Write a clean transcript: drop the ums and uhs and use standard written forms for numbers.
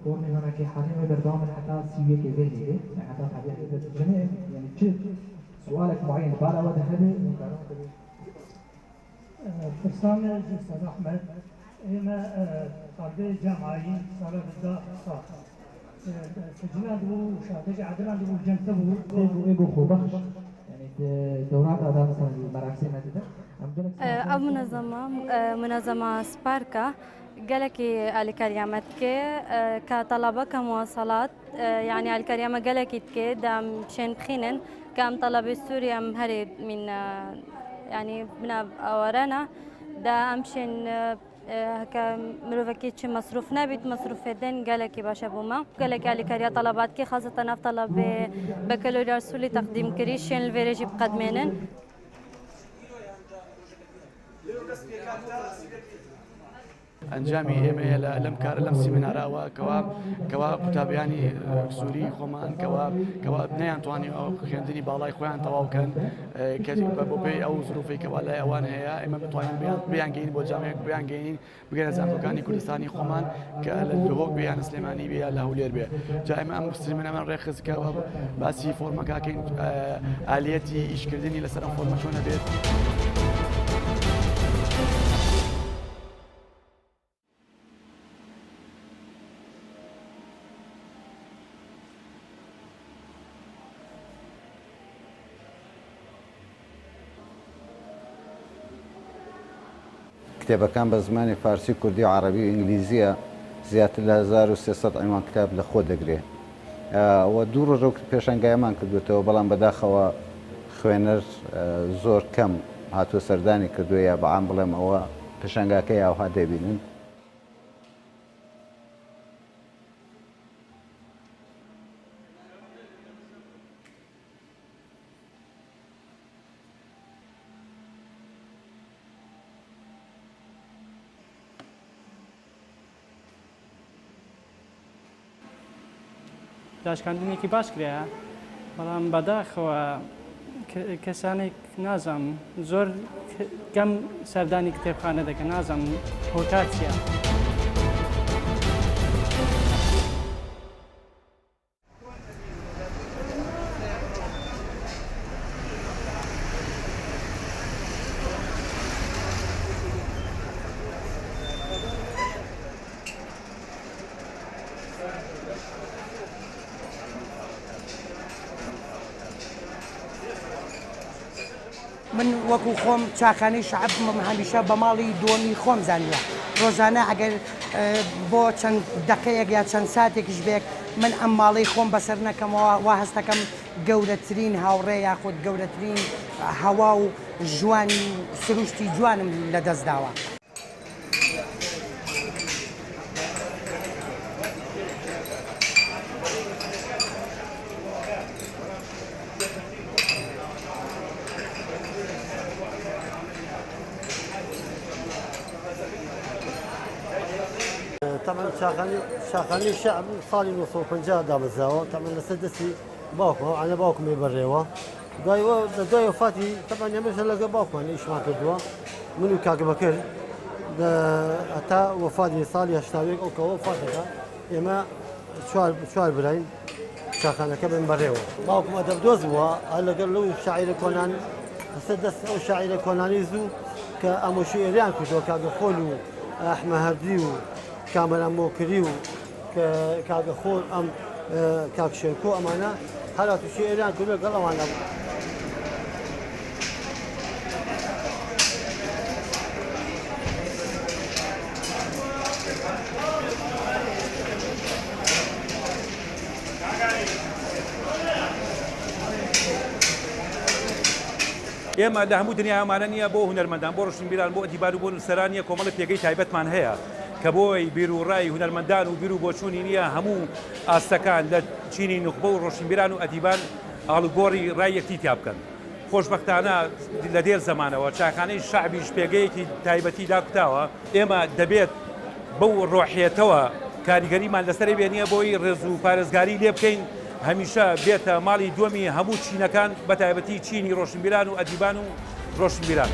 قرن هنا كي حاليا بردام حتى سيوية كذي يعني حتى حاليا جميع يعني شيء سؤالك معين بعد وده هذا فرسان أستاذ أحمد إما طالب جامعي صار بدأ صار سجنا دو شاطئ عدنا دو جنتبو إيجو خوبخش يعني دورات هذا مثلا المراكز هذا أو منظمة سباركا قالك الكريمات كي كطلبة كمواصلات يعني الكريمة قالك كي دام شين بخينن كام طلبة سوريا مهرب من يعني من أورانا دا أمشين هكا مروفكي تشي مصروف نبيت مصروف دين قالك باش بوما قالك على كاريا طلبات كي خاصة في طلب بكالوريوس سوري تقديم كريشين الفيريجي بقدمينن ئەنجامی ئێمەیە لەم کارە لەم سیمینارەوە کەوا قوتابیانی سووری خۆمان کەوا نەیانتوانی ئەو خوێندنی باڵای خۆیان تەواوکەن بۆ پێی ئەو زروفی کەوا لای ئەوان هەیە ئێمە بتوانین بیانگەین بۆ جامعەیەک بیانگەین بگەنە زانکۆکانی کوردستانی خۆمان کە لە لۆک بیان سلێمانی بێ لە هەولێر بێ جا ئێمە ئەم سیمینارەمان ڕێخستکەوە باسی فۆرمەکەکەین ئالیەتی ئیشکردنی لەسەر ئەم فۆرمە چۆنە بێت. کتێبەکان بە زمانی فارسی کوردی و عەرەبی و ئینگلیزیە زیاتر لە 1300 عنوان کتاب لە خۆ دەگرێت و دوو ڕۆژ ئەو پێشەنگایەمان کردوێتەوە بەڵام بەداخەوە خوێنەر زۆر کەم هاتووە سەردانی کردووە یا بەعام بڵێم ئەوە پێشەنگاکەی ئاوها دەبینن. داشکاندنێکی باش کرێ بەڵام بەداخەوە کەسانێک نازانم زۆر کەم سەردانی کتێبخانە دەکەن نازانم هۆکار چییە. من وەکو خۆم چاخانەی شەعبم هەمیشە بە ماڵی دۆمی خۆم زانیوە ڕۆژانە ئەگەر بۆ چەند دقەیەک یا چەند ساتێکیش بێک من ئەم ماڵەی خۆم بەسەر نەکەمەوە وا هەستەکەم گەورەترین هاوڕێ یاخود گەورەترین هەوا و ژوانی سروشتی جوانم لەدەست داوە. طبعا شاخاني شعب صار يوصل بنجاه دامزاوه طبعا لسدسي باكو انا باكو مبريوه داي وفاتي طبعا يمشي لقى باكو يعني ايش ما كدوا منو كاك بكر حتى وفاتي صار يشتاويك او كو وفاتها يما شوال براين شاخانه كبن بريوه باكو ما دبدوزوا على قال له شاعر كونان سدس او شاعر كونانيزو كاموشي ايران كدو كاك خولو احمد هرديو كامل موكريو كاك خول ام كاك شركو امانه هلا تشي ايران كله قالوا انا ئێمە لە هەموو دنیامان نییە بۆ هونەرمەندان بۆ ڕۆشنبیران بۆ ئەدیبان و بۆ نووسەرانیە کۆمەڵی پێگەی تایبەتمان هەیە کە بۆی بیر و ڕای هونەرمەندان و بیر و بۆچوونی نییە هەموو ئاستەکان لە چینی نوخبە و ڕۆشنبیران و ئەدیبان ئاڵوگۆڕی ڕای یەکتیتیا بکەن. خۆشبەختانە لە دێر زەمانەوە چاخانەی شەعبیش پێگەیەکی تایبەتی داکوتاوە ئێمە دەبێت بەو ڕۆحیەتەوە کاریگەریمان لەسەری بێنیە بۆی ڕێز و پارێزگاری لێ بکەین هەمیشە بێتە ماڵی دووەمی هەموو چینەکان بە تایبەتی چینی ڕۆشنبیران و ئەدیبان و ڕۆشنبیران.